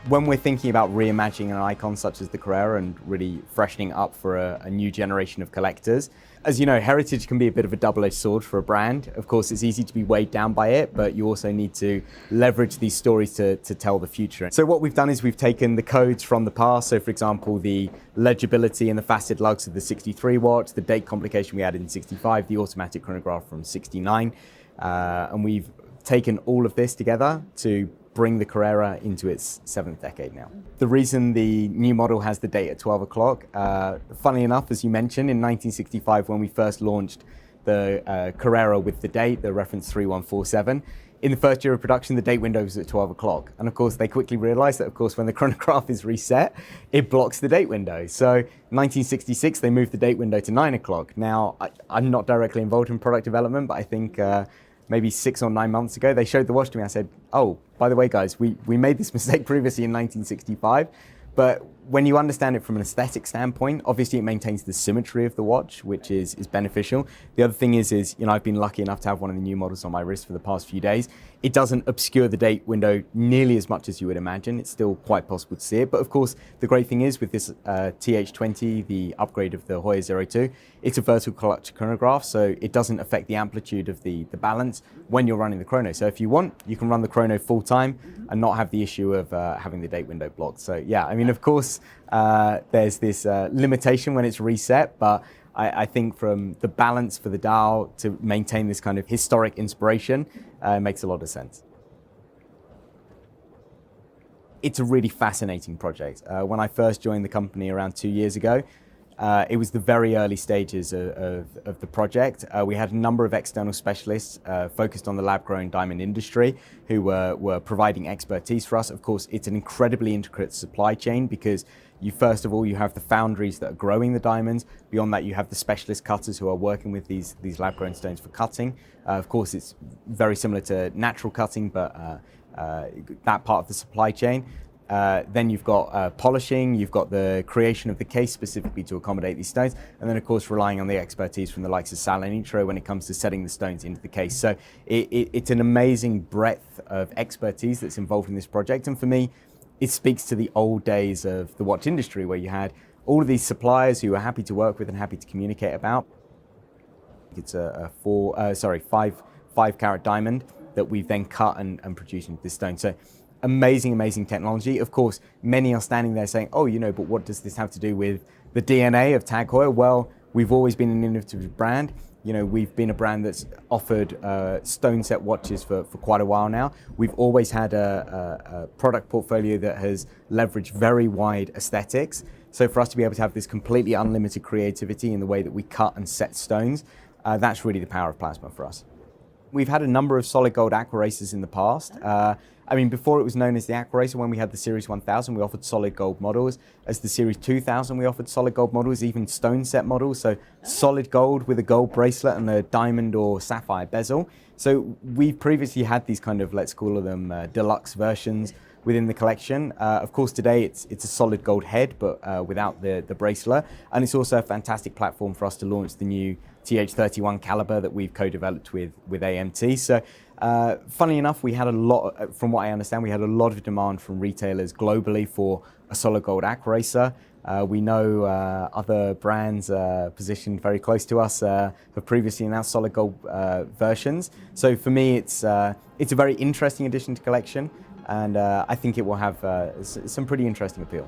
When we're thinking about reimagining an icon such as the Carrera and really freshening up for a new generation of collectors, as you know, heritage can be a bit of a double-edged sword for a brand. Of course, it's easy to be weighed down by it, but you also need to leverage these stories to tell the future. So what we've done is we've taken the codes from the past. So for example, the legibility and the faceted lugs of the 63 watch, the date complication we added in 65, the automatic chronograph from 69. And we've taken all of this together to bring the Carrera into its 7th decade now. The reason the new model has the date at 12 o'clock, funnily enough, as you mentioned, in 1965 when we first launched the Carrera with the date, the reference 3147, in the first year of production, the date window was at 12 o'clock. And of course, they quickly realized that, of course, when the chronograph is reset, it blocks the date window. So in 1966, they moved the date window to 9 o'clock. Now, I'm not directly involved in product development, but I think maybe 6 or 9 months ago, they showed the watch to me. I said, oh, by the way, guys, we made this mistake previously in 1965, but when you understand it from an aesthetic standpoint, obviously it maintains the symmetry of the watch, which is beneficial. The other thing is, you know, I've been lucky enough to have one of the new models on my wrist for the past few days. It doesn't obscure the date window nearly as much as you would imagine. It's still quite possible to see it. But of course, the great thing is with this TH20, the upgrade of the Heuer 02, it's a vertical clutch chronograph, so it doesn't affect the amplitude of the balance when you're running the chrono. So if you want, you can run the chrono full time and not have the issue of having the date window blocked. So yeah, I mean, of course, there's this limitation when it's reset, but I think from the balance for the dial to maintain this kind of historic inspiration makes a lot of sense. It's a really fascinating project. When I first joined the company around 2 years ago, it was the very early stages of the project. We had a number of external specialists focused on the lab-grown diamond industry who were providing expertise for us. Of course, it's an incredibly intricate supply chain because first of all, you have the foundries that are growing the diamonds. Beyond that, you have the specialist cutters who are working with these lab-grown stones for cutting. Of course, it's very similar to natural cutting, but that part of the supply chain. Then you've got polishing, you've got the creation of the case specifically to accommodate these stones, and then of course relying on the expertise from the likes of Sal and Nitro when it comes to setting the stones into the case. So it's an amazing breadth of expertise that's involved in this project, and for me, it speaks to the old days of the watch industry where you had all of these suppliers who were happy to work with and happy to communicate about. It's a 5-carat diamond that we've then cut and produced into this stone. So amazing technology. Of course, many are standing there saying, oh, you know, but what does this have to do with the DNA of TAG Heuer? Well, we've always been an innovative brand. You know, we've been a brand that's offered stone set watches for quite a while now. We've always had a product portfolio that has leveraged very wide aesthetics. So for us to be able to have this completely unlimited creativity in the way that we cut and set stones, that's really the power of Plazma for us. We've had a number of solid gold Aquaracers in the past. I mean, before it was known as the Aquaracer, when we had the Series 1000, we offered solid gold models. As the Series 2000, we offered solid gold models, even stone set models. So solid gold with a gold bracelet and a diamond or sapphire bezel. So we've previously had these kind of, let's call them deluxe versions within the collection. Of course, today it's a solid gold head, but without the bracelet. And it's also a fantastic platform for us to launch the new TH31 caliber that we've co-developed with AMT. So funnily enough, we had a lot, from what I understand, we had a lot of demand from retailers globally for a solid gold Aquaracer. We know other brands positioned very close to us have previously announced solid gold versions. So for me, it's a very interesting addition to collection, and I think it will have some pretty interesting appeal.